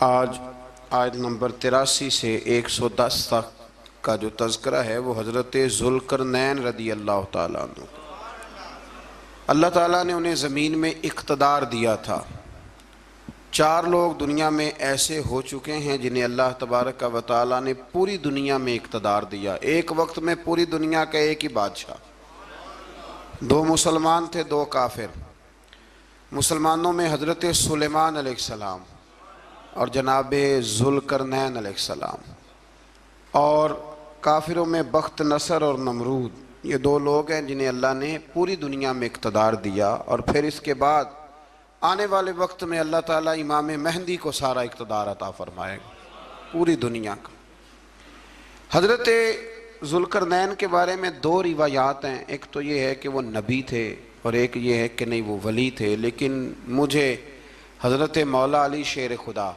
آج آیت نمبر 83 سے 110 تک کا جو تذکرہ ہے وہ حضرت ذوالقرنین رضی اللہ تعالیٰ عنہ، اللہ تعالیٰ نے انہیں زمین میں اقتدار دیا تھا۔ 4 لوگ دنیا میں ایسے ہو چکے ہیں جنہیں اللہ تبارک و تعالیٰ نے پوری دنیا میں اقتدار دیا، ایک وقت میں پوری دنیا کا ایک ہی بادشاہ۔ 2 مسلمان تھے، 2 کافر۔ مسلمانوں میں حضرت سلیمان علیہ السلام اور جناب ذوالقرنین علیہ السلام، اور کافروں میں بخت نصر اور نمرود۔ یہ 2 لوگ ہیں جنہیں اللہ نے پوری دنیا میں اقتدار دیا، اور پھر اس کے بعد آنے والے وقت میں اللہ تعالیٰ امام مہدی کو سارا اقتدار عطا فرمائے گا پوری دنیا کا۔ حضرت ذوالقرنین کے بارے میں 2 روایات ہیں، ایک تو یہ ہے کہ وہ نبی تھے اور ایک یہ ہے کہ نہیں وہ ولی تھے، لیکن مجھے حضرت مولا علی شیر خدا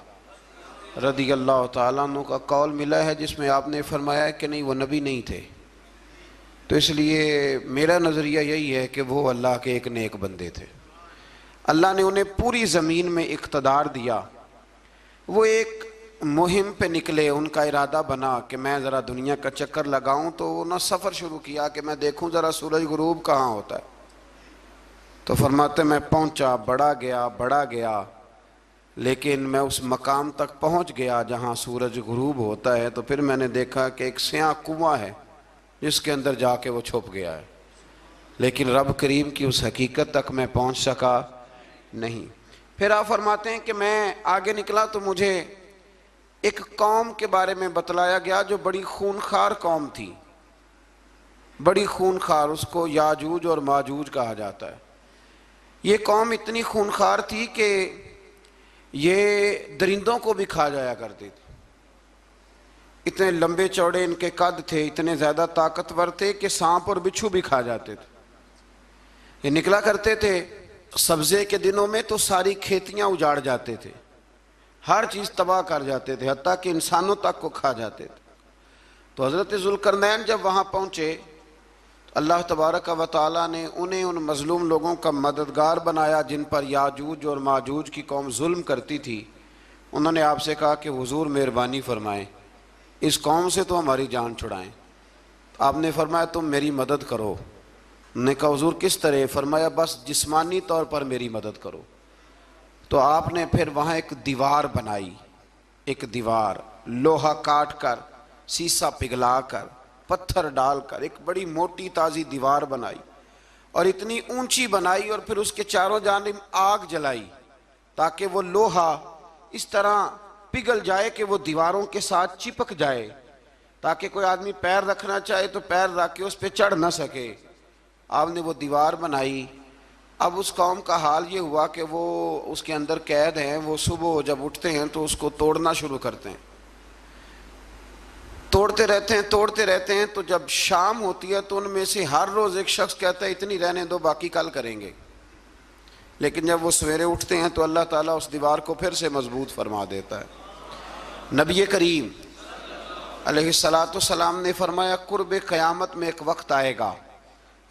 رضی اللہ تعالیٰ عنہ کا قول ملا ہے جس میں آپ نے فرمایا ہے کہ نہیں وہ نبی نہیں تھے، تو اس لیے میرا نظریہ یہی ہے کہ وہ اللہ کے ایک نیک بندے تھے۔ اللہ نے انہیں پوری زمین میں اقتدار دیا۔ وہ ایک مہم پہ نکلے، ان کا ارادہ بنا کہ میں ذرا دنیا کا چکر لگاؤں، تو انہوں نے سفر شروع کیا کہ میں دیکھوں ذرا سورج غروب کہاں ہوتا ہے۔ تو فرماتے میں پہنچا، بڑا گیا، لیکن میں اس مقام تک پہنچ گیا جہاں سورج غروب ہوتا ہے، تو پھر میں نے دیکھا کہ ایک سیاہ کنواں ہے جس کے اندر جا کے وہ چھپ گیا ہے، لیکن رب کریم کی اس حقیقت تک میں پہنچ سکا نہیں۔ پھر آپ فرماتے ہیں کہ میں آگے نکلا تو مجھے ایک قوم کے بارے میں بتلایا گیا جو بڑی خونخوار قوم تھی، بڑی خونخوار، اس کو یاجوج اور ماجوج کہا جاتا ہے۔ یہ قوم اتنی خونخوار تھی کہ یہ درندوں کو بھی کھا جایا کرتی تھی، اتنے لمبے چوڑے ان کے قد تھے، اتنے زیادہ طاقتور تھے کہ سانپ اور بچھو بھی کھا جاتے تھے۔ یہ نکلا کرتے تھے سبزے کے دنوں میں تو ساری کھیتیاں اجاڑ جاتے تھے، ہر چیز تباہ کر جاتے تھے، حتیٰ کہ انسانوں تک کو کھا جاتے تھے۔ تو حضرت ذوالقرنین جب وہاں پہنچے، اللہ تبارک و تعالیٰ نے انہیں ان مظلوم لوگوں کا مددگار بنایا جن پر یاجوج اور ماجوج کی قوم ظلم کرتی تھی۔ انہوں نے آپ سے کہا کہ حضور مہربانی فرمائیں، اس قوم سے تو ہماری جان چھڑائیں۔ آپ نے فرمایا تم میری مدد کرو۔ انہوں نے کہا حضور کس طرح؟ فرمایا بس جسمانی طور پر میری مدد کرو۔ تو آپ نے پھر وہاں ایک دیوار بنائی، ایک دیوار، لوہا کاٹ کر، سیسا پگھلا کر، پتھر ڈال کر ایک بڑی موٹی تازی دیوار بنائی، اور اتنی اونچی بنائی، اور پھر اس کے چاروں جانب آگ جلائی تاکہ وہ لوہا اس طرح پگھل جائے کہ وہ دیواروں کے ساتھ چپک جائے، تاکہ کوئی آدمی پیر رکھنا چاہے تو پیر رکھ کے اس پہ چڑھ نہ سکے۔ آپ نے وہ دیوار بنائی۔ اب اس قوم کا حال یہ ہوا کہ وہ اس کے اندر قید ہیں، وہ صبح جب اٹھتے ہیں تو اس کو توڑنا شروع کرتے ہیں، توڑتے رہتے ہیں، تو جب شام ہوتی ہے تو ان میں سے ہر روز ایک شخص کہتا ہے اتنی رہنے دو، باقی کل کریں گے۔ لیکن جب وہ سویرے اٹھتے ہیں تو اللہ تعالیٰ اس دیوار کو پھر سے مضبوط فرما دیتا ہے۔ نبی کریم علیہ السلام نے فرمایا قرب قیامت میں ایک وقت آئے گا،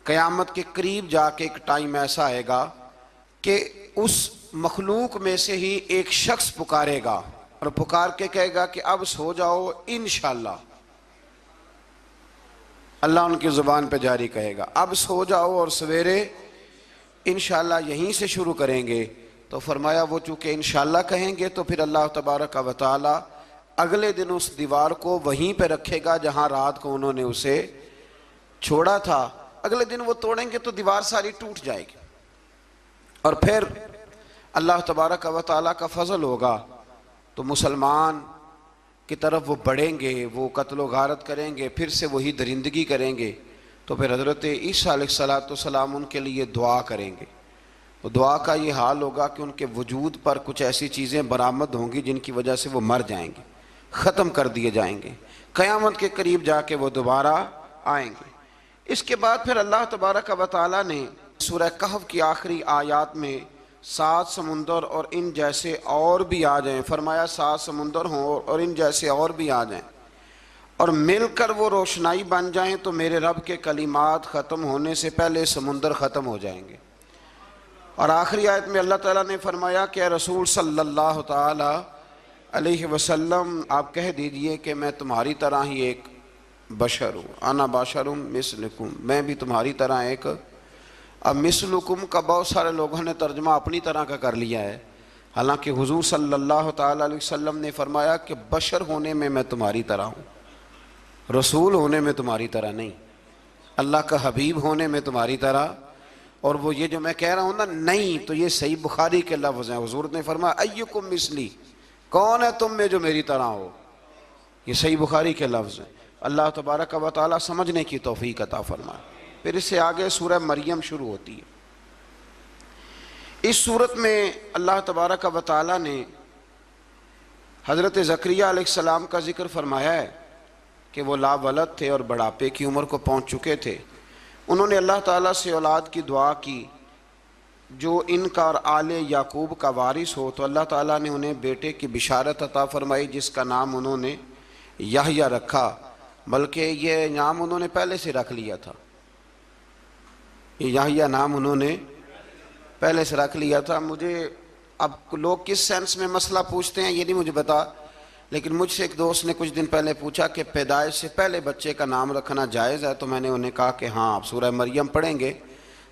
قیامت کے قریب جا کے ایک ٹائم ایسا آئے گا کہ اس مخلوق میں سے ہی ایک شخص پکارے گا اور پکار کے کہے گا کہ اب سو جاؤ انشاءاللہ۔ اللہ ان کی زبان پہ جاری کہے گا اب سو جاؤ اور سویرے انشاءاللہ یہیں سے شروع کریں گے۔ تو فرمایا وہ چونکہ انشاءاللہ کہیں گے تو پھر اللہ تبارک و تعالی اگلے دن اس دیوار کو وہیں پہ رکھے گا جہاں رات کو انہوں نے اسے چھوڑا تھا۔ اگلے دن وہ توڑیں گے تو دیوار ساری ٹوٹ جائے گی، اور پھر اللہ تبارک و تعالی کا فضل ہوگا تو مسلمان کی طرف وہ بڑھیں گے، وہ قتل و غارت کریں گے، پھر سے وہی درندگی کریں گے۔ تو پھر حضرت عیسیٰ علیہ السلام ان کے لیے دعا کریں گے، تو دعا کا یہ حال ہوگا کہ ان کے وجود پر کچھ ایسی چیزیں برآمد ہوں گی جن کی وجہ سے وہ مر جائیں گے، ختم کر دیے جائیں گے، قیامت کے قریب جا کے وہ دوبارہ آئیں گے۔ اس کے بعد پھر اللہ تبارک و تعالیٰ نے سورہ کہف کی آخری آیات میں 7 سمندر اور ان جیسے اور بھی آ جائیں، فرمایا 7 سمندر ہوں اور ان جیسے اور بھی آ جائیں اور مل کر وہ روشنائی بن جائیں تو میرے رب کے کلمات ختم ہونے سے پہلے سمندر ختم ہو جائیں گے۔ اور آخری آیت میں اللہ تعالیٰ نے فرمایا کہ اے رسول صلی اللہ تعالیٰ علیہ وسلم آپ کہہ دیجئے کہ میں تمہاری طرح ہی ایک بشر ہوں، انا بشر مثلکم، میں بھی تمہاری طرح ایک۔ اب مثلکم کا بہت سارے لوگوں نے ترجمہ اپنی طرح کا کر لیا ہے، حالانکہ حضور صلی اللہ تعالیٰ علیہ وسلم نے فرمایا کہ بشر ہونے میں تمہاری طرح ہوں، رسول ہونے میں تمہاری طرح نہیں، اللہ کا حبیب ہونے میں تمہاری طرح۔ اور وہ یہ جو میں کہہ رہا ہوں نا نہیں، تو یہ صحیح بخاری کے لفظ ہیں، حضور نے فرمایا ایکم مثلی، کون ہے تم میں جو میری طرح ہو، یہ صحیح بخاری کے لفظ ہیں۔ اللہ تبارک و تعالیٰ سمجھنے کی توفیق عطا فرمائے۔ پھر اس سے آگے سورہ مریم شروع ہوتی ہے۔ اس صورت میں اللہ تبارک و تعالیٰ نے حضرت زکریہ علیہ السلام کا ذکر فرمایا ہے کہ وہ لا ولد تھے اور بڑھاپے کی عمر کو پہنچ چکے تھے۔ انہوں نے اللہ تعالیٰ سے اولاد کی دعا کی جو ان کا اور آل یعقوب کا وارث ہو، تو اللہ تعالیٰ نے انہیں بیٹے کی بشارت عطا فرمائی جس کا نام انہوں نے یحییٰ رکھا، بلکہ یہ نام انہوں نے پہلے سے رکھ لیا تھا، یہ یحییٰ نام انہوں نے پہلے سے رکھ لیا تھا۔ مجھے اب لوگ کس سینس میں مسئلہ پوچھتے ہیں یہ نہیں مجھے پتا، لیکن مجھ سے ایک دوست نے کچھ دن پہلے پوچھا کہ پیدائش سے پہلے بچے کا نام رکھنا جائز ہے، تو میں نے انہیں کہا کہ ہاں، آپ سورہ مریم پڑھیں گے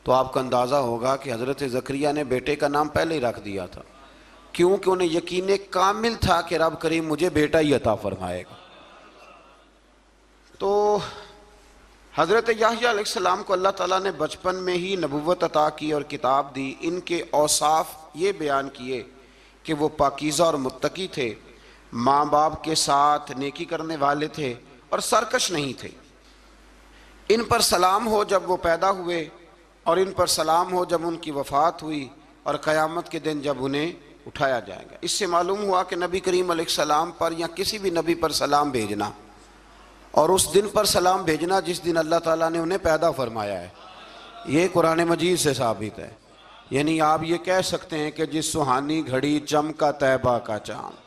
تو آپ کو اندازہ ہوگا کہ حضرت زکریہ نے بیٹے کا نام پہلے ہی رکھ دیا تھا، کیونکہ انہیں یقین کامل تھا کہ رب کریم مجھے بیٹا ہی عطا فرمائے گا۔ تو حضرت یحییٰ علیہ السلام کو اللہ تعالیٰ نے بچپن میں ہی نبوت عطا کی اور کتاب دی۔ ان کے اوصاف یہ بیان کیے کہ وہ پاکیزہ اور متقی تھے، ماں باپ کے ساتھ نیکی کرنے والے تھے اور سرکش نہیں تھے۔ ان پر سلام ہو جب وہ پیدا ہوئے، اور ان پر سلام ہو جب ان کی وفات ہوئی، اور قیامت کے دن جب انہیں اٹھایا جائے گا۔ اس سے معلوم ہوا کہ نبی کریم علیہ السلام پر یا کسی بھی نبی پر سلام بھیجنا، اور اس دن پر سلام بھیجنا جس دن اللہ تعالیٰ نے انہیں پیدا فرمایا ہے، یہ قرآن مجید سے ثابت ہے۔ یعنی آپ یہ کہہ سکتے ہیں کہ جس سہانی گھڑی چمکا طیبہ کا چاند،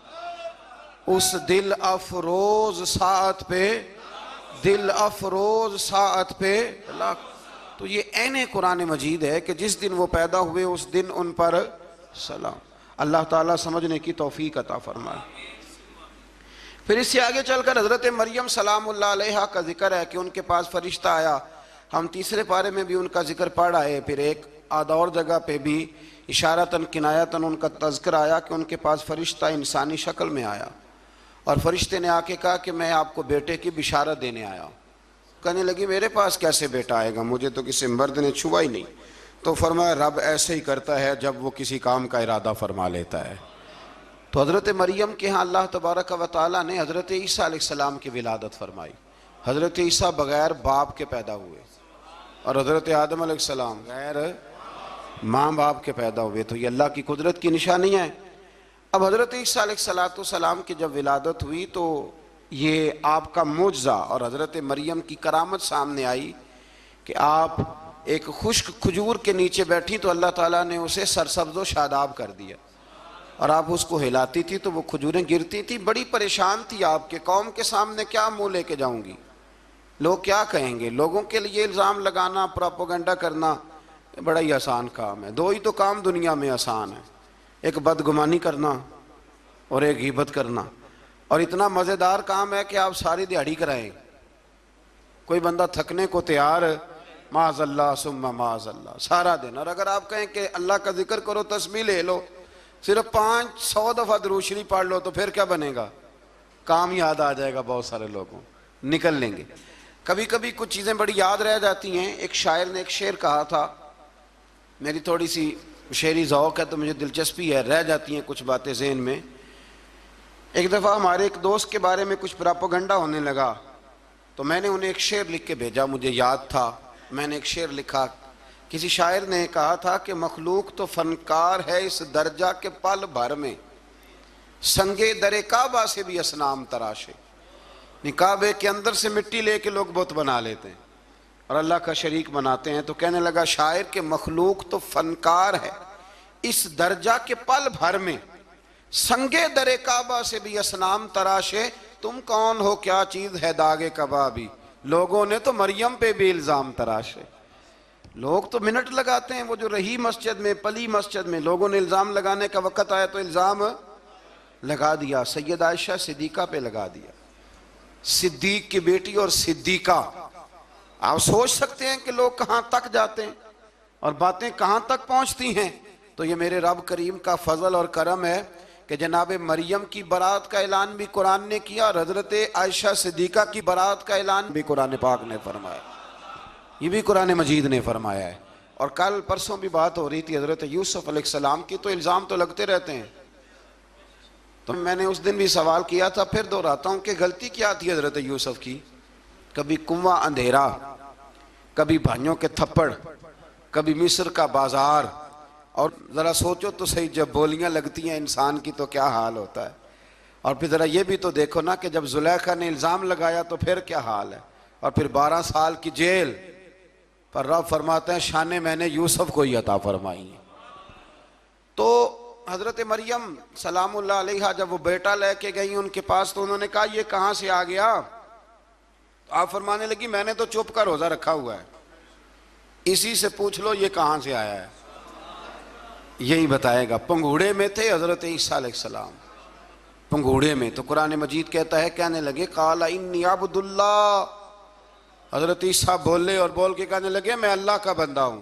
اس دل افروز ساعت پہ، دل افروز ساعت پہ اللہ، تو یہ عین قرآن مجید ہے کہ جس دن وہ پیدا ہوئے اس دن ان پر سلام۔ اللہ تعالیٰ سمجھنے کی توفیق عطا فرمائے۔ پھر اس سے آگے چل کر حضرت مریم سلام اللہ علیہا کا ذکر ہے کہ ان کے پاس فرشتہ آیا۔ ہم تیسرے پارے میں بھی ان کا ذکر پڑھ آئے، پھر ایک آدھ اور جگہ پہ بھی اشارتاً کنایتاً ان کا تذکر آیا کہ ان کے پاس فرشتہ انسانی شکل میں آیا، اور فرشتے نے آ کے کہا کہ میں آپ کو بیٹے کی بشارت دینے آیا ہوں۔ کہنے لگی میرے پاس کیسے بیٹا آئے گا، مجھے تو کسی مرد نے چھوا ہی نہیں۔ تو فرمایا رب ایسے ہی کرتا ہے جب وہ کسی کام کا ارادہ فرما لیتا ہے۔ تو حضرت مریم کے ہاں اللہ تبارک و تعالیٰ نے حضرت عیسیٰ علیہ السلام کی ولادت فرمائی۔ حضرت عیسیٰ بغیر باپ کے پیدا ہوئے، اور حضرت آدم علیہ السلام غیر ماں باپ کے پیدا ہوئے، تو یہ اللہ کی قدرت کی نشانی ہے۔ اب حضرت عیسیٰ علیہ السلام کی جب ولادت ہوئی تو یہ آپ کا معجزہ اور حضرت مریم کی کرامت سامنے آئی کہ آپ ایک خشک کھجور کے نیچے بیٹھی تو اللہ تعالیٰ نے اسے سرسبز و شاداب کر دیا، اور آپ اس کو ہلاتی تھی تو وہ کھجوریں گرتی تھی۔ بڑی پریشان تھی آپ کے قوم کے سامنے کیا منہ لے کے جاؤں گی، لوگ کیا کہیں گے۔ لوگوں کے لیے الزام لگانا، پروپیگنڈا کرنا بڑا ہی آسان کام ہے۔ دو ہی تو کام دنیا میں آسان ہے، ایک بدگمانی کرنا اور ایک غیبت کرنا، اور اتنا مزیدار کام ہے کہ آپ ساری دیہڑی کرائیں، کوئی بندہ تھکنے کو تیار معاذ اللہ ثم معاذ اللہ سارا دن۔ اور اگر آپ کہیں کہ اللہ کا ذکر کرو، تسبیح لے لو، صرف 500 دفعہ درود شریف پڑھ لو، تو پھر کیا بنے گا، کام یاد آ جائے گا، بہت سارے لوگوں نکل لیں گے۔ کبھی کبھی کچھ چیزیں بڑی یاد رہ جاتی ہیں۔ ایک شاعر نے ایک شعر کہا تھا، میری تھوڑی سی شعری ذوق ہے تو مجھے دلچسپی ہے، رہ جاتی ہیں کچھ باتیں ذہن میں۔ ایک دفعہ ہمارے ایک دوست کے بارے میں کچھ پراپیگنڈا ہونے لگا، تو میں نے انہیں ایک شعر لکھ کے بھیجا، مجھے یاد تھا، میں نے ایک شعر لکھا۔ کسی شاعر نے کہا تھا کہ مخلوق تو فنکار ہے اس درجہ کے پل بھر میں، سنگے در کعبہ سے بھی اصنام تراشے۔ کعبے کے اندر سے مٹی لے کے لوگ بت بنا لیتے ہیں اور اللہ کا شریک بناتے ہیں۔ تو کہنے لگا شاعر کہ مخلوق تو فنکار ہے اس درجہ کے پل بھر میں، سنگے در کعبہ سے بھی اصنام تراشے۔ تم کون ہو کیا چیز ہے داغ کبابی، لوگوں نے تو مریم پہ بھی الزام تراشے۔ لوگ تو منٹ لگاتے ہیں، وہ جو رہی مسجد میں، پلی مسجد میں، لوگوں نے الزام لگانے کا وقت آیا تو الزام لگا دیا، سید عائشہ صدیقہ پہ لگا دیا، صدیق کی بیٹی اور صدیقہ۔ آپ سوچ سکتے ہیں کہ لوگ کہاں تک جاتے ہیں اور باتیں کہاں تک پہنچتی ہیں۔ تو یہ میرے رب کریم کا فضل اور کرم ہے کہ جناب مریم کی برات کا اعلان بھی قرآن نے کیا اور حضرت عائشہ صدیقہ کی برات کا اعلان بھی قرآن پاک نے فرمایا، یہ بھی قرآن مجید نے فرمایا ہے۔ اور کل پرسوں بھی بات ہو رہی تھی حضرت یوسف علیہ السلام کی، تو الزام تو لگتے رہتے ہیں، تو میں نے اس دن بھی سوال کیا تھا، پھر دہراتا ہوں کہ غلطی کیا تھی حضرت یوسف کی؟ کبھی کنواں اندھیرا، کبھی بھائیوں کے تھپڑ، کبھی مصر کا بازار، اور ذرا سوچو تو صحیح، جب بولیاں لگتی ہیں انسان کی تو کیا حال ہوتا ہے۔ اور پھر ذرا یہ بھی تو دیکھو نا کہ جب زلیخا نے الزام لگایا تو پھر کیا حال ہے، اور پھر 12 سال کی جیل، پر رب فرماتے ہیں شانیں میں نے یوسف کو ہی عطا فرمائی ہیں۔ تو حضرت مریم سلام اللہ علیہا جب وہ بیٹا لے کے گئی ان کے پاس تو انہوں نے کہا یہ کہاں سے آ گیا؟ آپ فرمانے لگی میں نے تو چپ کر روزہ رکھا ہوا ہے، اسی سے پوچھ لو یہ کہاں سے آیا ہے، یہی بتائے گا۔ پنگوڑے میں تھے حضرت عیسیٰ علیہ السلام، پنگوڑے میں، تو قرآن مجید کہتا ہے کہنے لگے قال انی عبد اللہ، حضرت عیسیٰ بولے اور بول کے کہنے لگے میں اللہ کا بندہ ہوں،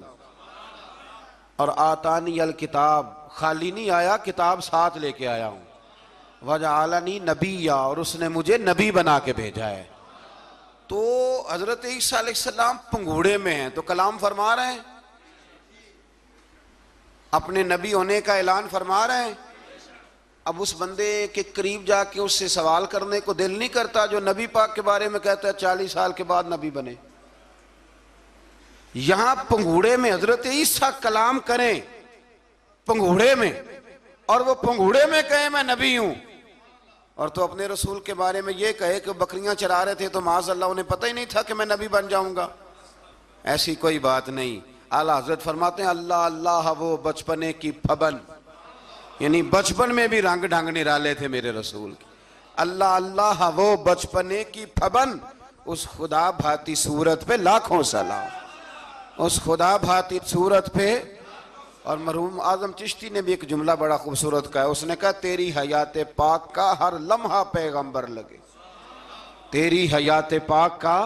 اور آتانی الکتاب، خالی نہیں آیا، کتاب ساتھ لے کے آیا ہوں، وجعلنی نبیا، اور اس نے مجھے نبی بنا کے بھیجا ہے۔ تو حضرت عیسیٰ علیہ السلام پنگوڑے میں ہیں تو کلام فرما رہے ہیں، اپنے نبی ہونے کا اعلان فرما رہے ہیں۔ اب اس بندے کے قریب جا کے اس سے سوال کرنے کو دل نہیں کرتا جو نبی پاک کے بارے میں کہتا ہے 40 سال کے بعد نبی بنے۔ یہاں پنگوڑے میں حضرت عیسیٰ کلام کریں، پنگوڑے میں، اور وہ پنگوڑے میں کہے میں نبی ہوں، اور تو اپنے رسول کے بارے میں یہ کہے کہ بکریاں چرا رہے تھے تو معاذ اللہ انہیں پتہ ہی نہیں تھا کہ میں نبی بن جاؤں گا۔ ایسی کوئی بات نہیں۔ اعلیٰ حضرت فرماتے ہیں اللہ اللہ وہ بچپنے کی پھبن، یعنی بچپن میں بھی رنگ ڈھنگ نرالے تھے میرے رسول کی۔ اللہ اللہ وہ بچپنے کی پھبن، اس خدا بھاتی صورت پہ لاکھوں سلام، اس خدا بھاتی صورت پہ۔ اور مرحوم اعظم چشتی نے بھی ایک جملہ بڑا خوبصورت کہا ہے، اس نے کہا تیری حیات پاک کا ہر لمحہ پیغمبر لگے، تیری حیات پاک کا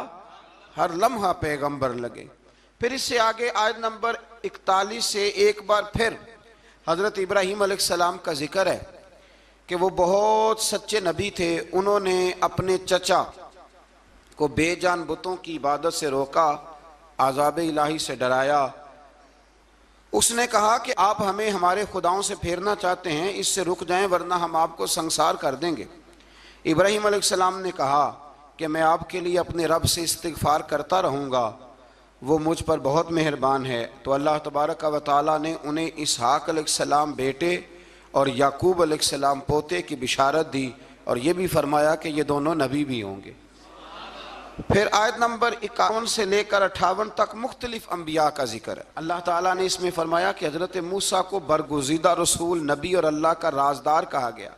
ہر لمحہ پیغمبر لگے۔ پھر اس سے آگے آیت نمبر 41 سے ایک بار پھر حضرت ابراہیم علیہ السلام کا ذکر ہے کہ وہ بہت سچے نبی تھے، انہوں نے اپنے چچا کو بے جان بتوں کی عبادت سے روکا، عذاب الہی سے ڈرایا۔ اس نے کہا کہ آپ ہمیں ہمارے خداؤں سے پھیرنا چاہتے ہیں، اس سے رک جائیں ورنہ ہم آپ کو سنسار کر دیں گے۔ ابراہیم علیہ السلام نے کہا کہ میں آپ کے لیے اپنے رب سے استغفار کرتا رہوں گا، وہ مجھ پر بہت مہربان ہے۔ تو اللہ تبارک و تعالیٰ نے انہیں اسحاق علیہ السلام بیٹے اور یعقوب علیہ السلام پوتے کی بشارت دی، اور یہ بھی فرمایا کہ یہ دونوں نبی بھی ہوں گے۔ پھر آیت نمبر 51 سے لے کر 58 تک مختلف انبیاء کا ذکر ہے۔ اللہ تعالیٰ نے اس میں فرمایا کہ حضرت موسیٰ کو برگزیدہ رسول، نبی اور اللہ کا رازدار کہا گیا،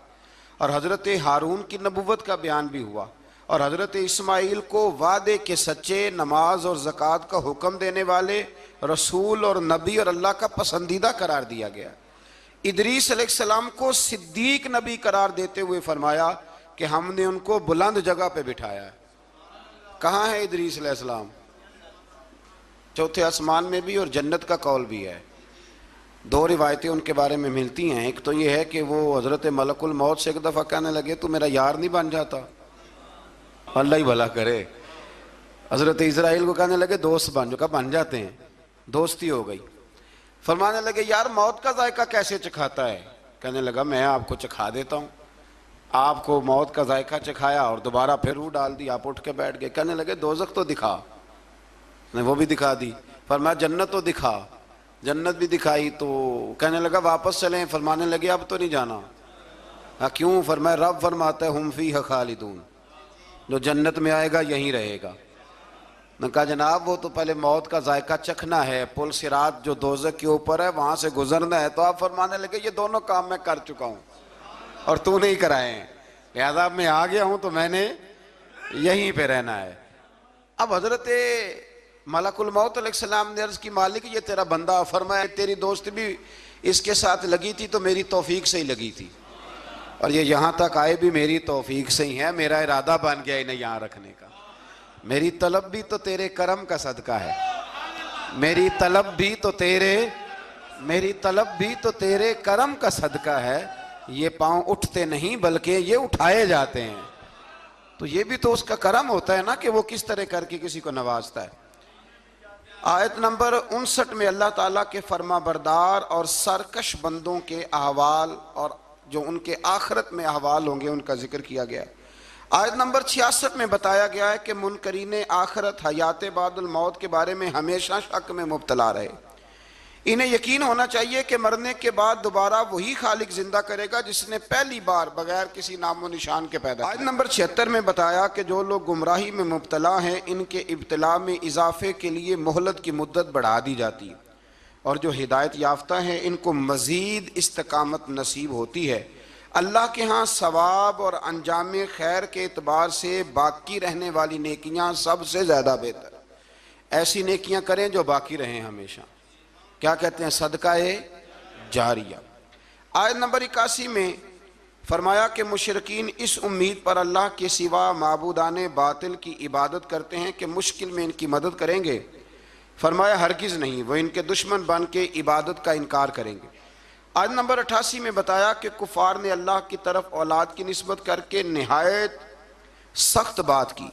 اور حضرت ہارون کی نبوت کا بیان بھی ہوا، اور حضرت اسماعیل کو وعدے کے سچے، نماز اور زکوٰۃ کا حکم دینے والے رسول اور نبی اور اللہ کا پسندیدہ قرار دیا گیا۔ ادریس علیہ السلام کو صدیق نبی قرار دیتے ہوئے فرمایا کہ ہم نے ان کو بلند جگہ پہ بٹھایا ہے۔ کہاں ہے ادریس علیہ السلام؟ چوتھے آسمان میں بھی، اور جنت کا قول بھی ہے۔ دو روایتیں ان کے بارے میں ملتی ہیں، ایک تو یہ ہے کہ وہ حضرت ملک الموت سے ایک دفعہ کہنے لگے تو میرا یار نہیں بن جاتا؟ اللہ ہی بھلا کرے۔ حضرت اسرائیل کو کہنے لگے دوست بن جو، کہا بن جاتے ہیں، دوستی ہو گئی۔ فرمانے لگے یار موت کا ذائقہ کیسے چکھاتا ہے؟ کہنے لگا میں آپ کو چکھا دیتا ہوں۔ آپ کو موت کا ذائقہ چکھایا اور دوبارہ پھر روح ڈال دی، آپ اٹھ کے بیٹھ گئے۔ کہنے لگے دوزخ تو دکھا، نے وہ بھی دکھا دی۔ فرمایا جنت تو دکھا، جنت بھی دکھائی۔ تو کہنے لگا واپس چلیں، فرمانے لگے اب تو نہیں جانا۔ کیوں؟ فرمایا رب فرماتا ہے ہم فیہ خالدون، جو جنت میں آئے گا یہیں رہے گا۔ نے کہا جناب وہ تو پہلے موت کا ذائقہ چکھنا ہے، پل صراط جو دوزخ کے اوپر ہے وہاں سے گزرنا ہے۔ تو آپ فرمانے لگے یہ دونوں کام میں کر چکا ہوں اور تو نہیں کرائے ہیں، لہذا میں آ گیا ہوں تو میں نے یہیں پہ رہنا ہے۔ اب حضرت ملک الموت علیہ السلام نے عرض کی مالک یہ تیرا بندہ، فرمایا تیری دوست بھی اس کے ساتھ لگی تھی تو میری توفیق سے ہی لگی تھی، اور یہ یہاں تک آئے بھی میری توفیق سے ہی ہے، میرا ارادہ بن گیا انہیں یہاں رکھنے کا۔ میری طلب بھی تو تیرے کرم کا صدقہ ہے، میری طلب بھی تو تیرے کرم کا صدقہ ہے۔ یہ پاؤں اٹھتے نہیں بلکہ یہ اٹھائے جاتے ہیں، تو یہ بھی تو اس کا کرم ہوتا ہے نا کہ وہ کس طرح کر کے کسی کو نوازتا ہے۔ آیت نمبر 59 میں اللہ تعالیٰ کے فرما بردار اور سرکش بندوں کے احوال اور جو ان کے آخرت میں احوال ہوں گے ان کا ذکر کیا گیا ہے۔ آیت نمبر 66 میں بتایا گیا ہے کہ منکرین آخرت حیات بعد الموت کے بارے میں ہمیشہ شک میں مبتلا رہے۔ انہیں یقین ہونا چاہیے کہ مرنے کے بعد دوبارہ وہی خالق زندہ کرے گا جس نے پہلی بار بغیر کسی نام و نشان کے پیدا کیا۔ آیت نمبر 76 میں بتایا کہ جو لوگ گمراہی میں مبتلا ہیں ان کے ابتلا میں اضافے کے لیے مہلت کی مدت بڑھا دی جاتی ہے، اور جو ہدایت یافتہ ہیں ان کو مزید استقامت نصیب ہوتی ہے۔ اللہ کے ہاں ثواب اور انجام خیر کے اعتبار سے باقی رہنے والی نیکیاں سب سے زیادہ بہتر۔ ایسی نیکیاں کریں جو باقی رہیں ہمیشہ، کیا کہتے ہیں؟ صدقہ جاریہ۔ آیت نمبر 81 میں فرمایا کہ مشرکین اس امید پر اللہ کے سوا معبودان باطل کی عبادت کرتے ہیں کہ مشکل میں ان کی مدد کریں گے۔ فرمایا ہرگز نہیں، وہ ان کے دشمن بن کے عبادت کا انکار کریں گے۔ آیت نمبر 88 میں بتایا کہ کفار نے اللہ کی طرف اولاد کی نسبت کر کے نہایت سخت بات کی۔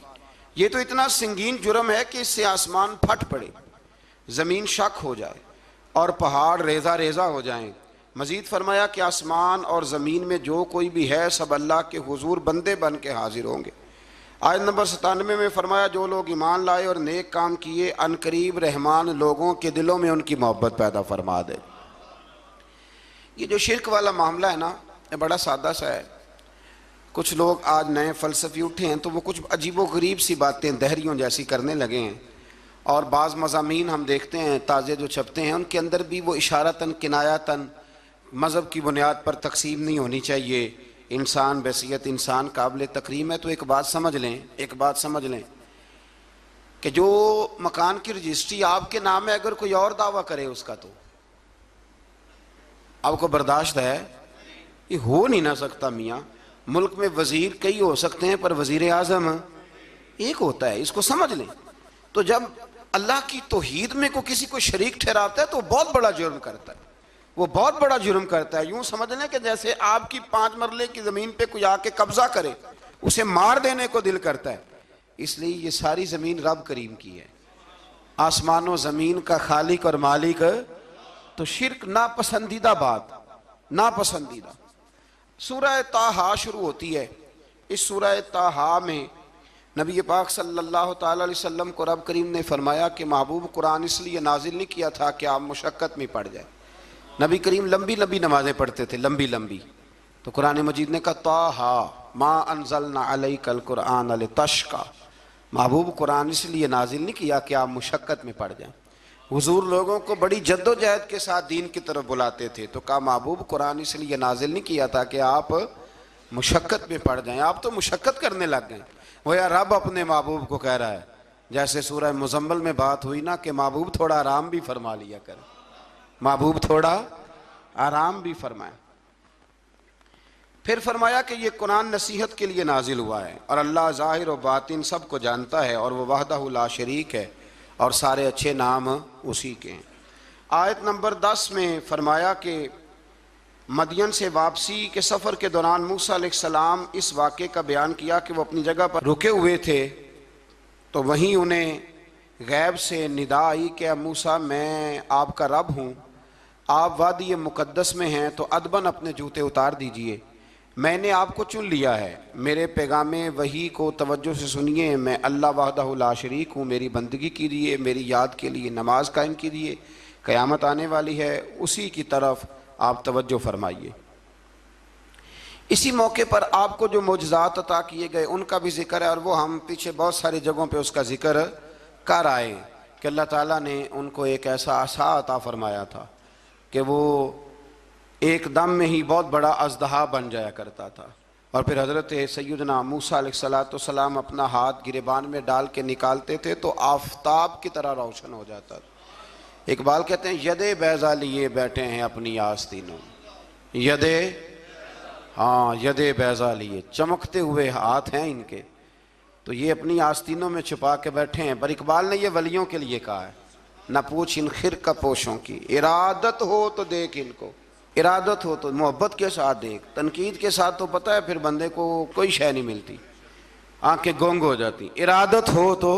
یہ تو اتنا سنگین جرم ہے کہ اس سے آسمان پھٹ پڑے، زمین شک ہو جائے اور پہاڑ ریزہ ریزہ ہو جائیں۔ مزید فرمایا کہ آسمان اور زمین میں جو کوئی بھی ہے سب اللہ کے حضور بندے بن کے حاضر ہوں گے۔ آیت نمبر 97 میں فرمایا جو لوگ ایمان لائے اور نیک کام کیے ان قریب رحمان لوگوں کے دلوں میں ان کی محبت پیدا فرما دے۔ یہ جو شرک والا معاملہ ہے نا، یہ بڑا سادہ سا ہے۔ کچھ لوگ آج نئے فلسفی اٹھے ہیں تو وہ کچھ عجیب و غریب سی باتیں دہریوں جیسی کرنے لگے ہیں، اور بعض مضامین ہم دیکھتے ہیں تازے جو چھپتے ہیں ان کے اندر بھی وہ اشارتاً کنایاتاً مذہب کی بنیاد پر تقسیم نہیں ہونی چاہیے، انسان بحیثیت انسان قابل تکریم ہے۔ تو ایک بات سمجھ لیں کہ جو مکان کی رجسٹری آپ کے نام ہے اگر کوئی اور دعویٰ کرے اس کا تو آپ کو برداشت ہے؟ یہ ہو نہیں نہ سکتا میاں۔ ملک میں وزیر کئی ہو سکتے ہیں پر وزیر اعظم ایک ہوتا ہے، اس کو سمجھ لیں۔ تو جب اللہ کی توحید میں کو کسی کو شریک ٹھہراتا ہے تو بہت بڑا جرم کرتا ہے، وہ بہت بڑا جرم کرتا ہے۔ یوں سمجھ لیں کہ جیسے آپ کی 5 مرلے کی زمین پہ کوئی آ کے قبضہ کرے، اسے مار دینے کو دل کرتا ہے۔ اس لیے یہ ساری زمین رب کریم کی ہے، آسمان و زمین کا خالق اور مالک۔ تو شرک ناپسندیدہ بات، ناپسندیدہ۔ سورہ طٰہٰ شروع ہوتی ہے۔ اس سورہ طٰہٰ میں نبی پاک صلی اللہ تعالیٰ علیہ وسلم کو رب کریم نے فرمایا کہ محبوب قرآن اس لیے نازل نہیں کیا تھا کہ آپ مشقت میں پڑ جائیں۔ نبی کریم لمبی لمبی نمازیں پڑھتے تھے، لمبی لمبی۔ تو قرآن مجید نے کہا طٰہٰ ما انزلنا علیک القرآن لتشقیٰ، محبوب قرآن اس لیے نازل نہیں کیا کہ آپ مشقت میں پڑ جائیں۔ حضور لوگوں کو بڑی جد و جہد کے ساتھ دین کی طرف بلاتے تھے، تو کہا محبوب قرآن اس لیے نازل نہیں کیا تھا کہ آپ مشقت میں پڑ جائیں، آپ تو مشقت کرنے لگ گئے۔ وہ یا رب اپنے محبوب کو کہہ رہا ہے، جیسے سورہ مزمل میں بات ہوئی نا کہ محبوب تھوڑا آرام بھی فرما لیا کر، محبوب تھوڑا آرام بھی فرمائے۔ پھر فرمایا کہ یہ قرآن نصیحت کے لیے نازل ہوا ہے، اور اللہ ظاہر و باطن سب کو جانتا ہے، اور وہ وحدہ لا شریک ہے، اور سارے اچھے نام اسی کے ہیں۔ آیت نمبر 10 میں فرمایا کہ مدین سے واپسی کے سفر کے دوران موسیٰ علیہ السلام اس واقعے کا بیان کیا کہ وہ اپنی جگہ پر رکے ہوئے تھے، تو وہیں انہیں غیب سے ندا آئی کہ اے موسیٰ میں آپ کا رب ہوں، آپ وادی مقدس میں ہیں تو ادباً اپنے جوتے اتار دیجئے، میں نے آپ کو چن لیا ہے، میرے پیغام وحی کو توجہ سے سنیے، میں اللہ وحدہ لا شریک ہوں، میری بندگی کیجیے، میری یاد کے لیے نماز قائم کیجیے، قیامت آنے والی ہے، اسی کی طرف آپ توجہ فرمائیے۔ اسی موقع پر آپ کو جو معجزات عطا کیے گئے ان کا بھی ذکر ہے، اور وہ ہم پیچھے بہت ساری جگہوں پہ اس کا ذکر کر آئے کہ اللہ تعالیٰ نے ان کو ایک ایسا عصا عطا فرمایا تھا کہ وہ ایک دم میں ہی بہت بڑا اژدہا بن جایا کرتا تھا، اور پھر حضرت سیدنا موسیٰ علیہ السلام اپنا ہاتھ گریبان میں ڈال کے نکالتے تھے تو آفتاب کی طرح روشن ہو جاتا تھا۔ اقبال کہتے ہیں یدے بیضا لیے بیٹھے ہیں اپنی آستینوں، یدے ہاں یدے بیضا لیے، چمکتے ہوئے ہاتھ ہیں ان کے، تو یہ اپنی آستینوں میں چھپا کے بیٹھے ہیں۔ پر اقبال نے یہ ولیوں کے لیے کہا ہے، نہ پوچھ ان خرقہ پوشوں کی، ارادت ہو تو دیکھ ان کو، ارادت ہو تو محبت کے ساتھ دیکھ، تنقید کے ساتھ تو پتہ ہے پھر بندے کو کوئی شے نہیں ملتی، آنکھیں گونگ ہو جاتی۔ ارادت ہو تو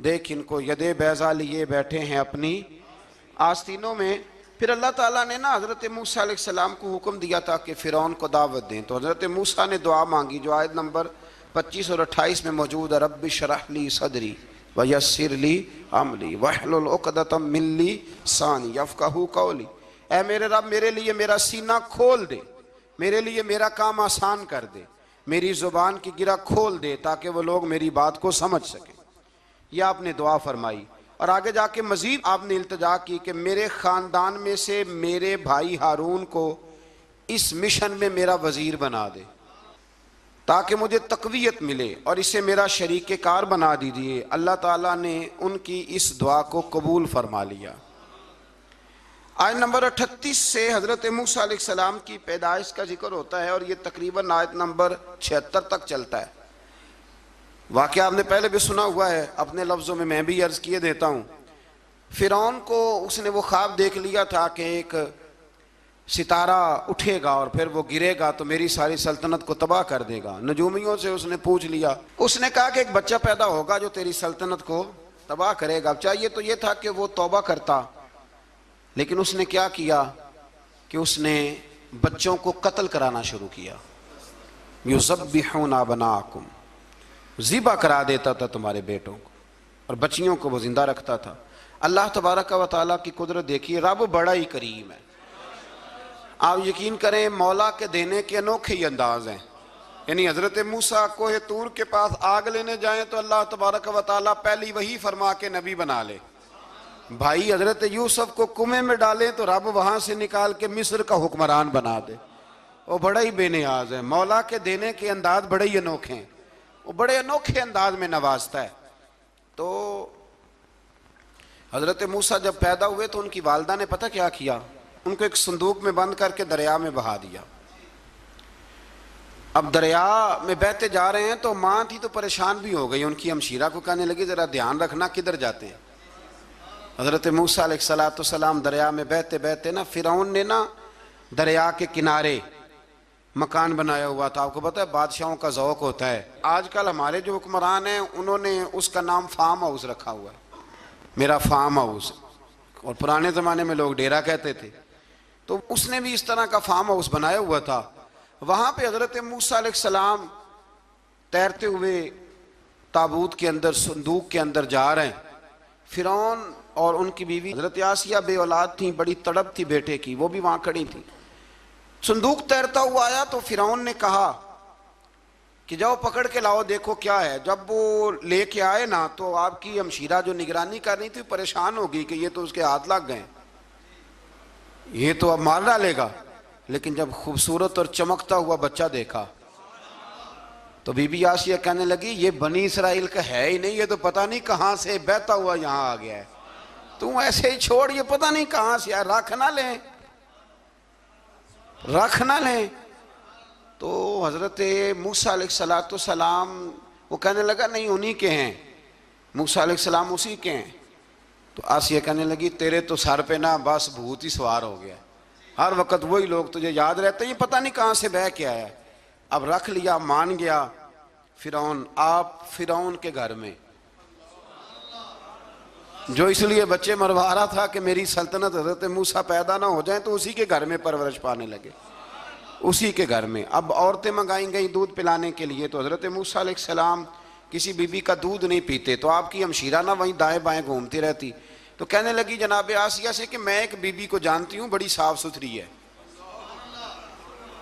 دیکھ ان کو، یدے بیضا لیے بیٹھے ہیں اپنی آستینوں میں۔ پھر اللہ تعالیٰ نے نا حضرت موسیٰ علیہ السلام کو حکم دیا تھا کہ فرعون کو دعوت دیں، تو حضرت موسیٰ نے دعا مانگی جو آیت نمبر 25 اور 28 میں موجود ہے، رب اشرح لی صدری ویسر لی امری واحلل عقدۃ من لسانی یفقہوا قولی، اے میرے رب میرے لیے میرا سینہ کھول دے، میرے لیے میرا کام آسان کر دے، میری زبان کی گرہ کھول دے تاکہ وہ لوگ میری بات کو سمجھ سکیں۔ یہ آپ نے دعا فرمائی، اور آگے جا کے مزید آپ نے التجا کی کہ میرے خاندان میں سے میرے بھائی ہارون کو اس مشن میں میرا وزیر بنا دے تاکہ مجھے تقویت ملے، اور اسے میرا شریک کار بنا دیجیے۔ اللہ تعالیٰ نے ان کی اس دعا کو قبول فرما لیا۔ آیت نمبر 38 سے حضرت موسیٰ علیہ السلام کی پیدائش کا ذکر ہوتا ہے، اور یہ تقریباً آیت نمبر 76 تک چلتا ہے۔ واقعہ آپ نے پہلے بھی سنا ہوا ہے، اپنے لفظوں میں میں بھی عرض کیے دیتا ہوں۔ فرعون کو اس نے وہ خواب دیکھ لیا تھا کہ ایک ستارہ اٹھے گا اور پھر وہ گرے گا تو میری ساری سلطنت کو تباہ کر دے گا۔ نجومیوں سے اس نے پوچھ لیا، اس نے کہا کہ ایک بچہ پیدا ہوگا جو تیری سلطنت کو تباہ کرے گا۔ چاہیے تو یہ تھا کہ وہ توبہ کرتا، لیکن اس نے کیا کیا کہ اس نے بچوں کو قتل کرانا شروع کیا۔ یذبحون ابناءکم، ذبح کرا دیتا تھا تمہارے بیٹوں کو، اور بچیوں کو وہ زندہ رکھتا تھا۔ اللہ تبارک و تعالیٰ کی قدرت دیکھیے، رب بڑا ہی کریم ہے۔ آپ یقین کریں مولا کے دینے کے انوکھے ہی انداز ہیں۔ یعنی حضرت موسیٰ کوہ طور کے پاس آگ لینے جائیں تو اللہ تبارک و تعالیٰ پہلی وہی فرما کے نبی بنا لے۔ بھائی حضرت یوسف کو کنویں میں ڈالیں تو رب وہاں سے نکال کے مصر کا حکمران بنا دے۔ وہ بڑا ہی بے نیاز ہے، مولا کے دینے کے انداز بڑے ہی انوکھے ہیں، وہ بڑے انوکھے انداز میں نوازتا ہے۔ تو حضرت موسیٰ جب پیدا ہوئے تو ان کی والدہ نے پتہ کیا کیا، ان کو ایک صندوق میں بند کر کے دریا میں بہا دیا۔ اب دریا میں بہتے جا رہے ہیں تو ماں تھی تو پریشان بھی ہو گئی، ان کی ہمشیرہ کو کہنے لگی ذرا دھیان رکھنا کدھر جاتے ہیں۔ حضرت موسیٰ علیہ السلام دریا میں بہتے بہتے نا، فرعون نے نا دریا کے کنارے مکان بنایا ہوا تھا۔ آپ کو پتہ ہے بادشاہوں کا ذوق ہوتا ہے، آج کل ہمارے جو حکمران ہیں انہوں نے اس کا نام فارم ہاؤس رکھا ہوا ہے، میرا فارم ہاؤس، اور پرانے زمانے میں لوگ ڈیرا کہتے تھے۔ تو اس نے بھی اس طرح کا فارم ہاؤس بنایا ہوا تھا۔ وہاں پہ حضرت موسیٰ علیہ السلام تیرتے ہوئے تابوت کے اندر، صندوق کے اندر جا رہے ہیں۔ فرعون اور ان کی بیوی حضرت آسیہ بے اولاد تھیں، بڑی تڑپ تھی بیٹے کی، وہ بھی وہاں کھڑی تھی۔ صندوق تیرتا ہوا آیا تو فرعون نے کہا کہ جاؤ پکڑ کے لاؤ دیکھو کیا ہے۔ جب وہ لے کے آئے نا تو آپ کی ہمشیرہ جو نگرانی کر رہی تھی پریشان ہو گئی کہ یہ تو اس کے ہاتھ لگ گئے، یہ تو اب مار ڈالے گا۔ لیکن جب خوبصورت اور چمکتا ہوا بچہ دیکھا تو بی بی آسیہ کہنے لگی یہ بنی اسرائیل کا ہے ہی نہیں، یہ تو پتہ نہیں کہاں سے بہتا ہوا یہاں آ گیا ہے، تم ایسے ہی چھوڑ، یہ پتہ نہیں کہاں سے ہے، رکھ نہ لیں، رکھ نہ لیں۔ تو حضرت موسیٰ علیہ السلام وہ کہنے لگا نہیں انہی کے ہیں، موسیٰ علیہ السلام اسی کے ہیں۔ تو آسیہ کہنے لگی تیرے تو سر پہ نا بس بھوت ہی سوار ہو گیا، ہر وقت وہی لوگ تجھے یاد رہتے ہیں، یہ پتہ نہیں کہاں سے بہ کے آیا ہے۔ اب رکھ لیا، مان گیا فرعون۔ آپ فرعون کے گھر میں جو اس لیے بچے مروا رہا تھا کہ میری سلطنت حضرت موسیٰ پیدا نہ ہو جائیں، تو اسی کے گھر میں پرورش پانے لگے، اسی کے گھر میں۔ اب عورتیں منگائیں گئیں دودھ پلانے کے لیے، تو حضرت موسیٰ علیہ السلام کسی بی بی کا دودھ نہیں پیتے، تو آپ کی ہمشیرہ نہ وہیں دائیں بائیں گھومتی رہتی۔ تو کہنے لگی جناب آسیہ سے کہ میں ایک بی بی کو جانتی ہوں، بڑی صاف ستھری ہے،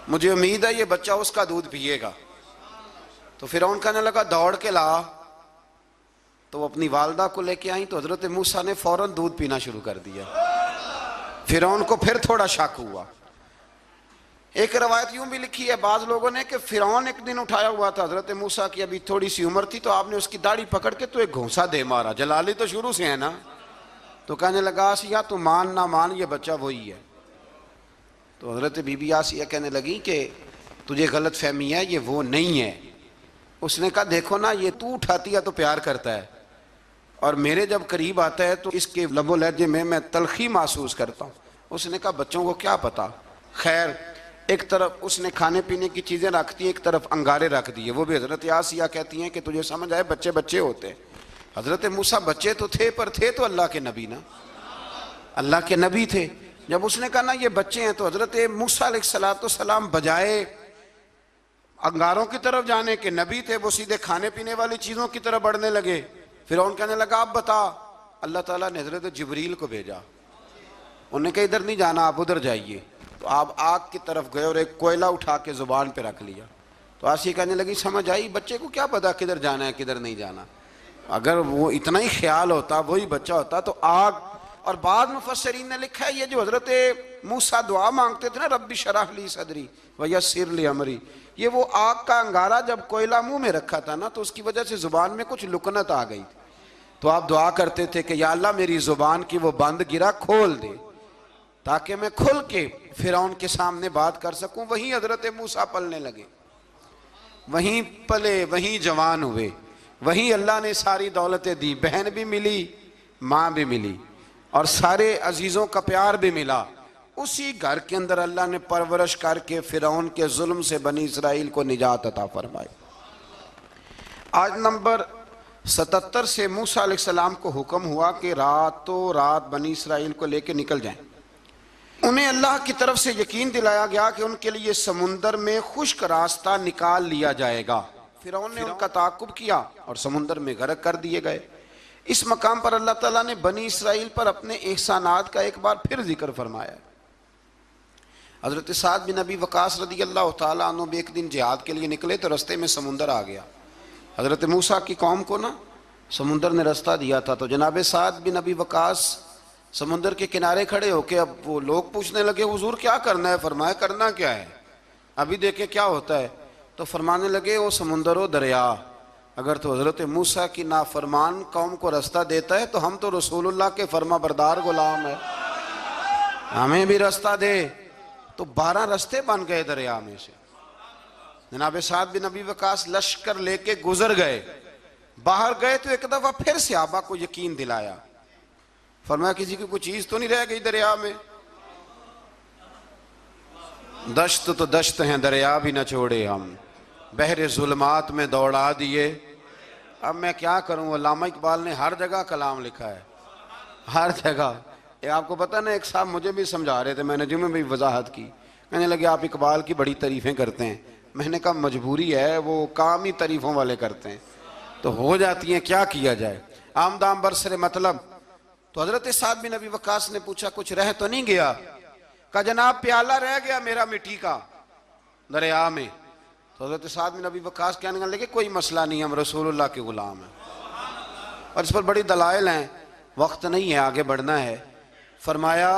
مجھے امید ہے یہ بچہ اس کا دودھ پیے گا۔ تو فرعون کہنے لگا دوڑ کے لا، تو وہ اپنی والدہ کو لے کے آئیں تو حضرت موسیٰ نے فوراً دودھ پینا شروع کر دیا۔ فرعون کو پھر تھوڑا شک ہوا۔ ایک روایت یوں بھی لکھی ہے بعض لوگوں نے کہ فرعون ایک دن اٹھایا ہوا تھا حضرت موسیٰ کی ابھی تھوڑی سی عمر تھی، تو آپ نے اس کی داڑھی پکڑ کے تو ایک گھونسا دے مارا، جلالی تو شروع سے ہے نا۔ تو کہنے لگا آسیہ تو مان نہ مان یہ بچہ وہی ہے۔ تو حضرت بی بی آسیہ کہنے لگی کہ تجھے غلط فہمی ہے، یہ وہ نہیں ہے۔ اس نے کہا دیکھو نا، یہ تو اٹھاتی ہے تو پیار کرتا ہے، اور میرے جب قریب آتا ہے تو اس کے لب و لہجے میں تلخی محسوس کرتا ہوں۔ اس نے کہا بچوں کو کیا پتا۔ خیر، ایک طرف اس نے کھانے پینے کی چیزیں رکھ دی، ایک طرف انگارے رکھ دیے۔ وہ بھی حضرت آسیہ کہتی ہیں کہ تجھے سمجھ آئے بچے بچے ہوتے ہیں۔ حضرت موسیٰ بچے تو تھے، پر تھے تو اللہ کے نبی نا، اللہ کے نبی تھے۔ جب اس نے کہا نا یہ بچے ہیں، تو حضرت موسیٰ علیہ السلام بجائے انگاروں کی طرف جانے کے، نبی تھے، وہ سیدھے کھانے پینے والی چیزوں کی طرف بڑھنے لگے۔ فرعون کہنے لگا آپ بتا۔ اللہ تعالیٰ نے حضرت جبریل کو بھیجا، انہوں نے کہا ادھر نہیں جانا، آپ ادھر جائیے۔ تو آپ آگ کی طرف گئے اور ایک کوئلہ اٹھا کے زبان پہ رکھ لیا۔ تو آسیہ کہنے لگی سمجھ آئی، بچے کو کیا پتا کدھر جانا ہے کدھر نہیں جانا، اگر وہ اتنا ہی خیال ہوتا، وہی بچہ ہوتا تو آگ۔ اور بعد مفسرین نے لکھا ہے یہ جو حضرت موسیٰ دعا مانگتے تھے نا، رب اشرح لی صدری ویسر لی امری، یہ وہ آگ کا انگارہ جب کوئلہ منہ میں رکھا تھا نا، تو اس کی وجہ سے زبان میں کچھ لکنت آ گئی تھی۔ تو آپ دعا کرتے تھے کہ یا اللہ میری زبان کی وہ بند گرا کھول دے، تاکہ میں کھل کے فرعون کے سامنے بات کر سکوں۔ وہیں حضرت موسیٰ پلنے لگے، وہیں پلے، وہیں جوان ہوئے، وہیں اللہ نے ساری دولتیں دی، بہن بھی ملی، ماں بھی ملی، اور سارے عزیزوں کا پیار بھی ملا۔ اسی گھر کے اندر اللہ نے پرورش کر کے فرعون کے ظلم سے بنی اسرائیل کو نجات عطا فرمائی۔ آج نمبر 77 سے موسیٰ علیہ السلام کو حکم ہوا کہ راتوں رات بنی اسرائیل کو لے کے نکل جائیں۔ انہیں اللہ کی طرف سے یقین دلایا گیا کہ ان کے لیے سمندر میں خشک راستہ نکال لیا جائے گا۔ فرعون نے ان کا تعاقب کیا اور سمندر میں غرق کر دیے گئے۔ اس مقام پر اللہ تعالیٰ نے بنی اسرائیل پر اپنے احسانات کا ایک بار پھر ذکر فرمایا۔ حضرت سعد بن ابی وقاص رضی اللہ تعالیٰ عنہ بھی ایک دن جہاد کے لیے نکلے تو رستے میں سمندر آ گیا۔ حضرت موسیٰ کی قوم کو نا سمندر نے رستہ دیا تھا، تو جناب سعد بن ابی وقاص سمندر کے کنارے کھڑے ہو کے، اب وہ لوگ پوچھنے لگے حضور کیا کرنا ہے؟ فرمایا کرنا کیا ہے، ابھی دیکھیں کیا ہوتا ہے۔ تو فرمانے لگے وہ سمندر و دریا اگر تو حضرت موسیٰ کی نافرمان قوم کو رستہ دیتا ہے تو ہم تو رسول اللہ کے فرما بردار غلام ہیں، ہمیں بھی رستہ دے۔ تو 12 رستے بن گئے دریا میں سے۔ جناب سعد بن ابی وقاص لشکر لے کے گزر گئے، باہر گئے تو ایک دفعہ پھر صحابہ کو یقین دلایا۔ فرمایا کسی کی کوئی چیز تو نہیں رہ گئی دریا میں؟ دشت تو دشت ہیں دریا بھی نہ چھوڑے ہم، بحر ظلمات میں دوڑا دیے۔ اب میں کیا کروں، علامہ اقبال نے ہر جگہ کلام لکھا ہے، ہر جگہ۔ یہ آپ کو پتہ نا، ایک صاحب مجھے بھی سمجھا رہے تھے، میں نے جمعے میں بھی وضاحت کی، کہنے لگے آپ اقبال کی بڑی تعریفیں کرتے ہیں۔ میں نے کہا مجبوری ہے، وہ کام ہی تعریفوں والے کرتے ہیں تو ہو جاتی ہیں، کیا کیا جائے، آمدام برسر مطلب۔ تو حضرت سعد بن ابی وقاص نے پوچھا کچھ رہ تو نہیں گیا؟ کہا جناب پیالہ رہ گیا میرا مٹی کا دریا میں۔ تو حضرت سعد بن ابی وقاص کہنے لگے کوئی مسئلہ نہیں، ہم رسول اللہ کے غلام ہیں، اور اس پر بڑی دلائل ہیں، وقت نہیں ہے آگے بڑھنا ہے۔ فرمایا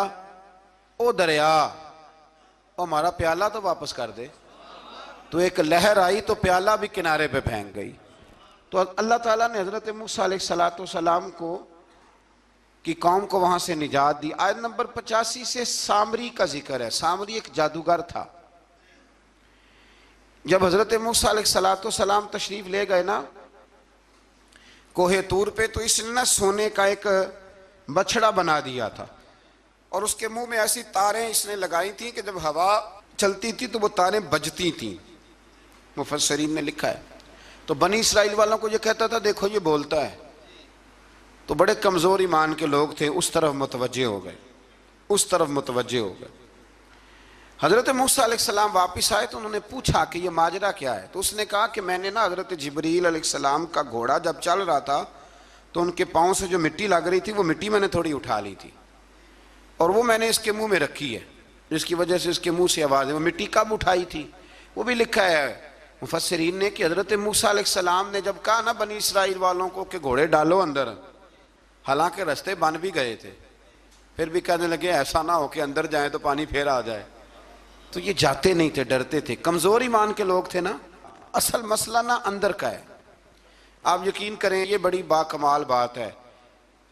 او دریا، او ہمارا پیالہ تو واپس کر دے۔ تو ایک لہر آئی تو پیالہ بھی کنارے پہ پھینک گئی۔ تو اللہ تعالیٰ نے حضرت موسیٰ علیہ السلام کو کی قوم کو وہاں سے نجات دی۔ آیت نمبر 85 سے سامری کا ذکر ہے۔ سامری ایک جادوگر تھا۔ جب حضرت موسیٰ علیہ السلام تشریف لے گئے نا کوہ طور پہ، تو اس نے نا سونے کا ایک بچھڑا بنا دیا تھا، اور اس کے منہ میں ایسی تاریں اس نے لگائی تھیں کہ جب ہوا چلتی تھی تو وہ تاریں بجتی تھیں، مفسرین نے لکھا ہے۔ تو بنی اسرائیل والوں کو یہ کہتا تھا دیکھو یہ بولتا ہے، تو بڑے کمزور ایمان کے لوگ تھے، اس طرف متوجہ ہو گئے، اس طرف متوجہ ہو گئے۔ حضرت موسیٰ علیہ السلام واپس آئے تو انہوں نے پوچھا کہ یہ ماجرا کیا ہے؟ تو اس نے کہا کہ میں نے نا حضرت جبریل علیہ السلام کا گھوڑا جب چل رہا تھا تو ان کے پاؤں سے جو مٹی لگ رہی تھی وہ مٹی میں نے تھوڑی اٹھا لی تھی، اور وہ میں نے اس کے منہ میں رکھی ہے، جس کی وجہ سے اس کے منہ سے آواز ہے۔ وہ مٹی کب اٹھائی تھی وہ بھی لکھا ہے مفسرین نے کہ حضرت موسیٰ علیہ السلام نے جب کہا نا بنی اسرائیل والوں کو کہ گھوڑے ڈالو اندر، حالانکہ رستے بن بھی گئے تھے، پھر بھی کہنے لگے ایسا نہ ہو کہ اندر جائیں تو پانی پھر آ جائے، تو یہ جاتے نہیں تھے، ڈرتے تھے، کمزور ایمان کے لوگ تھے نا۔ اصل مسئلہ نا اندر کا ہے، آپ یقین کریں یہ بڑی باکمال بات ہے۔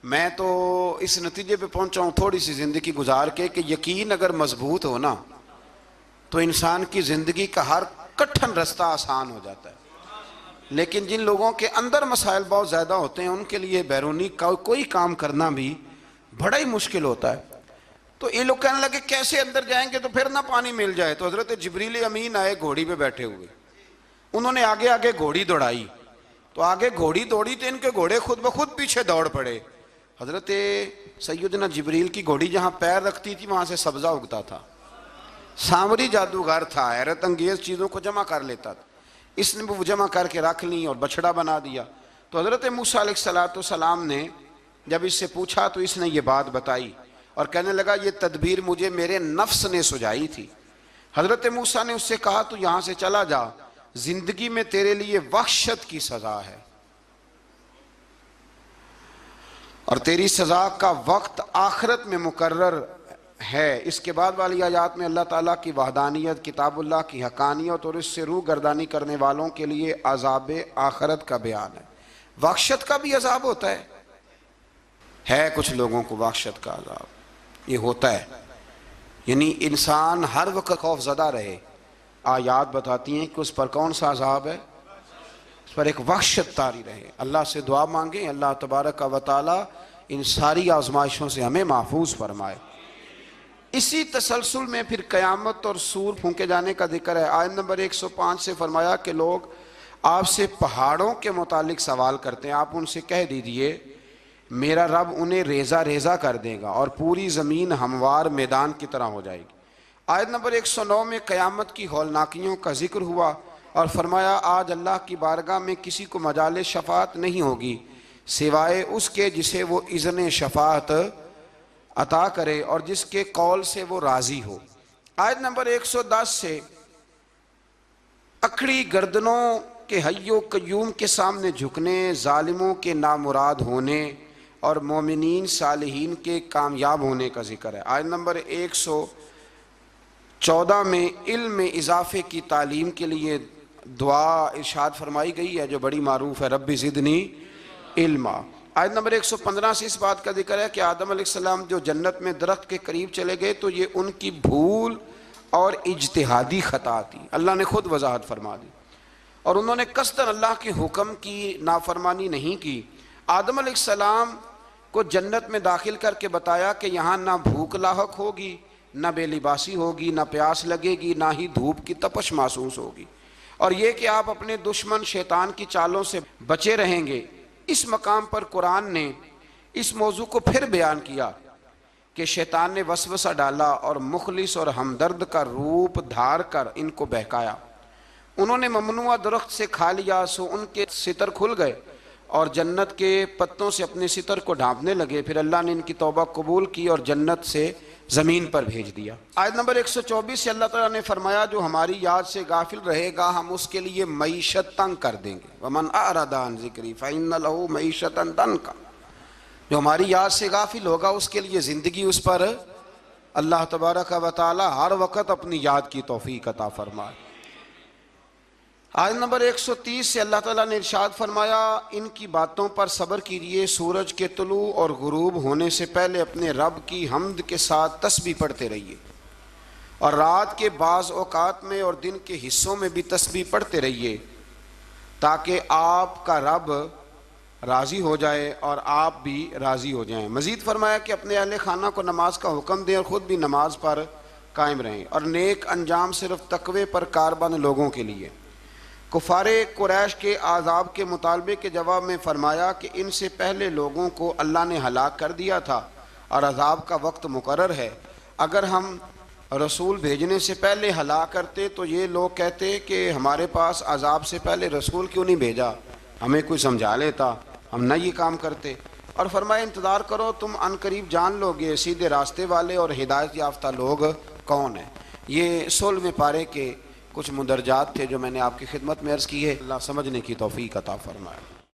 میں تو اس نتیجے پہ پہنچا ہوں تھوڑی سی زندگی گزار کے کہ یقین اگر مضبوط ہو نا تو انسان کی زندگی کا ہر کٹھن رستہ آسان ہو جاتا ہے. لیکن جن لوگوں کے اندر مسائل بہت زیادہ ہوتے ہیں ان کے لیے بیرونی کوئی کام کرنا بھی بڑا ہی مشکل ہوتا ہے. تو یہ لوگ کہنے لگے کیسے اندر جائیں گے تو پھر نہ پانی مل جائے. تو حضرت جبریل امین آئے گھوڑی پہ بیٹھے ہوئے, انہوں نے آگے آگے گھوڑی دوڑائی. تو آگے گھوڑی دوڑی تو ان کے گھوڑے خود بخود پیچھے دوڑ پڑے. حضرت سیدنا جبریل کی گھوڑی جہاں پیر رکھتی تھی وہاں سے سبزہ اگتا تھا. سامری جادوگر تھا, حیرت انگیز چیزوں کو جمع کر لیتا تھا. اس نے وہ جمع کر کے رکھ لی اور بچڑا بنا دیا. تو حضرت موسیٰ علیہ السلام نے جب اس سے پوچھا تو اس نے یہ بات بتائی اور کہنے لگا یہ تدبیر مجھے میرے نفس نے سجائی تھی. حضرت موسیٰ نے اس سے کہا تو یہاں سے چلا جا, زندگی میں تیرے لیے وحشت کی سزا ہے اور تیری سزا کا وقت آخرت میں مقرر ہے. اس کے بعد والی آیات میں اللہ تعالیٰ کی وحدانیت, کتاب اللہ کی حقانیت اور اس سے روح گردانی کرنے والوں کے لیے عذاب آخرت کا بیان ہے. وحشت کا بھی عذاب ہوتا ہے کچھ لوگوں کو وحشت کا عذاب یہ ہوتا ہے, یعنی انسان ہر وقت خوف زدہ رہے. آیات بتاتی ہیں کہ اس پر کون سا عذاب ہے, اس پر ایک وحشت طاری رہے. اللہ سے دعا مانگیں اللہ تبارک و تعالی ان ساری آزمائشوں سے ہمیں محفوظ فرمائے. اسی تسلسل میں پھر قیامت اور سور پھونکے جانے کا ذکر ہے. آیت نمبر 105 سے فرمایا کہ لوگ آپ سے پہاڑوں کے متعلق سوال کرتے ہیں, آپ ان سے کہہ دیجئے میرا رب انہیں ریزہ ریزہ کر دے گا اور پوری زمین ہموار میدان کی طرح ہو جائے گی. آیت نمبر 109 میں قیامت کی ہولناکیوں کا ذکر ہوا اور فرمایا آج اللہ کی بارگاہ میں کسی کو مجال شفاعت نہیں ہوگی سوائے اس کے جسے وہ اذن شفاعت عطا کرے اور جس کے قول سے وہ راضی ہو. آیت نمبر 110 سے اکھڑی گردنوں کے حی و قیوم کے سامنے جھکنے, ظالموں کے نامراد ہونے اور مومنین صالحین کے کامیاب ہونے کا ذکر ہے. آیت نمبر 114 میں علم میں اضافے کی تعلیم کے لیے دعا ارشاد فرمائی گئی ہے جو بڑی معروف ہے, رب زدنی علما. آیت نمبر 115 سے اس بات کا ذکر ہے کہ آدم علیہ السلام جو جنت میں درخت کے قریب چلے گئے تو یہ ان کی بھول اور اجتہادی خطا تھی, اللہ نے خود وضاحت فرما دی, اور انہوں نے قصداً اللہ کے حکم کی نافرمانی نہیں کی. آدم علیہ السلام کو جنت میں داخل کر کے بتایا کہ یہاں نہ بھوک لاحق ہوگی, نہ بے لباسی ہوگی, نہ پیاس لگے گی, نہ ہی دھوپ کی تپش محسوس ہوگی, اور یہ کہ آپ اپنے دشمن شیطان کی چالوں سے بچے رہیں گے. اس مقام پر قرآن نے اس موضوع کو پھر بیان کیا کہ شیطان نے وسوسہ ڈالا اور مخلص اور ہمدرد کا روپ دھار کر ان کو بہکایا. انہوں نے ممنوعہ درخت سے کھا لیا سو ان کے ستر کھل گئے اور جنت کے پتوں سے اپنے ستر کو ڈھانپنے لگے. پھر اللہ نے ان کی توبہ قبول کی اور جنت سے زمین پر بھیج دیا. آیت نمبر 124 سے اللہ تعالیٰ نے فرمایا جو ہماری یاد سے غافل رہے گا ہم اس کے لیے معیشت تنگ کر دیں گے. وَمَنْ أَعْرَضَ عَنْ ذِكْرِي فَإِنَّ لَهُ مَعِيشَةً ضَنْكًا. جو ہماری یاد سے غافل ہوگا اس کے لیے زندگی اس پر اللہ تبارک و تعالی ہر وقت اپنی یاد کی توفیق عطا فرمائے. آیت نمبر 130 سے اللہ تعالیٰ نے ارشاد فرمایا ان کی باتوں پر صبر کیجیے, سورج کے طلوع اور غروب ہونے سے پہلے اپنے رب کی حمد کے ساتھ تسبیح پڑھتے رہیے اور رات کے بعض اوقات میں اور دن کے حصوں میں بھی تسبیح پڑھتے رہیے تاکہ آپ کا رب راضی ہو جائے اور آپ بھی راضی ہو جائیں. مزید فرمایا کہ اپنے اہل خانہ کو نماز کا حکم دیں اور خود بھی نماز پر قائم رہیں اور نیک انجام صرف تقوی پر کاربند لوگوں کے لیے. کفار قریش کے عذاب کے مطالبے کے جواب میں فرمایا کہ ان سے پہلے لوگوں کو اللہ نے ہلاک کر دیا تھا اور عذاب کا وقت مقرر ہے. اگر ہم رسول بھیجنے سے پہلے ہلاک کرتے تو یہ لوگ کہتے کہ ہمارے پاس عذاب سے پہلے رسول کیوں نہیں بھیجا, ہمیں کوئی سمجھا لیتا, ہم نہ یہ کام کرتے. اور فرمایا انتظار کرو تم ان قریب جان لو گے سیدھے راستے والے اور ہدایت یافتہ لوگ کون ہیں. یہ 16ویں پارے کے کچھ مندرجات تھے جو میں نے آپ کی خدمت میں عرض کی ہے. اللہ سمجھنے کی توفیق عطا فرمائے.